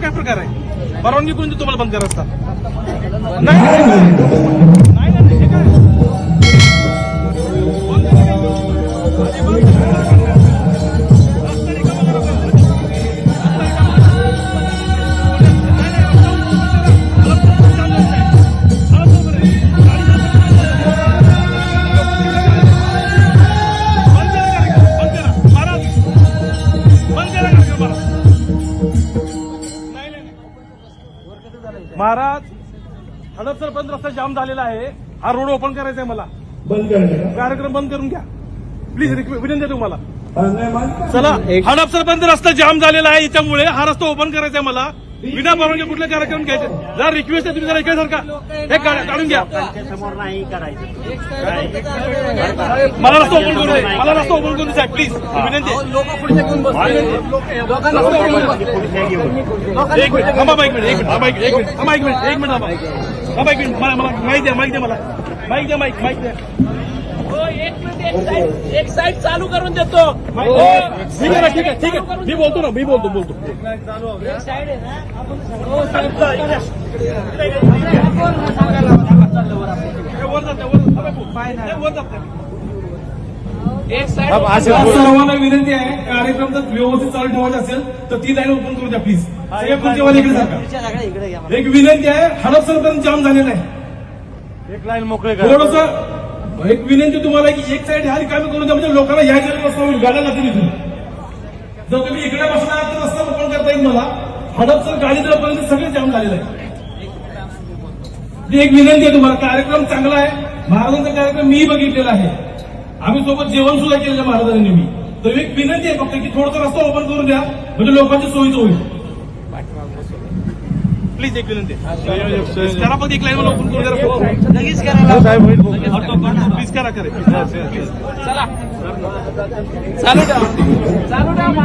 काय प्रकार आहे? परवानगी कोणती तुम्हाला बंद करायचा? नाही नाही हे काय? महाराज, हडपसर बंद रस्ता जाम झालेला आहे. हा रोड ओपन करायचा आहे मला. बंद करायचं कार्यक्रम बंद करून घ्या प्लीज. विनंती आहे तुम्हाला. का? चला, हडपसर बंद रस्ता जाम झालेला आहे, याच्यामुळे हा रस्ता ओपन करायचा आहे मला. विना परवानगी कुठले कार्यक्रम घ्यायचे? जरा रिक्वेस्ट आहे तुम्ही, जरा इकडे सारखा हे काढून घ्या. समोर नाही करायचं. मला रस्ता ओपन करू दे, मला रस्ता ओपन करू दे प्लीज. विनंती आहे. एक मिनिट थांबा, एक मिनिट थांबा, एक मिनिट थांबा, एक मिनिट मला माहिती द्या, माहिती द्या, मला माहिती द्या, माहिती द्या. एक साईड चालू करून देतो. ठीक आहे, ठीक आहे, ठीक आहे. मी बोलतो ना, मी बोलतो. एक साईड आहे ना, एक साईड. सर्वांना विनंती आहे, कार्यक्रम जर व्यवस्थित चालू ठेवायचा असेल तर ती लाईन ओपन करू द्या प्लीज. इकडे सारखा एक विनंती आहे, हडपसरपर्यंत जाम झालेला आहे. एक लाईन मोकळे थोडंसं एक विनंती तुम्हाला की एक साईड ह्या रिकामी करून द्या, म्हणजे लोकांना या जरी रस्ता होईल, गाड्या लागतील इथून. जर तुम्ही इकडे बसणार तर रस्ता ओपन करता येईल मला. हडपसर गाडी जरपर्यंत सगळे जाम झालेलं आहे. एक विनंती आहे तुम्हाला, कार्यक्रम चांगला आहे. महाराजांचा कार्यक्रम मी बघितलेला आहे, आम्ही सोबत जेवण सुद्धा केलेलं महाराजांनी मी. तर एक विनंती आहे फक्त की थोडासा रस्ता ओपन करून द्या, म्हणजे लोकांची सोयीच होईल. प्लीज एक विनंती करा, फक्त एक लाईन मला ओपन करून द्या. लगेच करायला प्लीज करा. चला चालू द्या.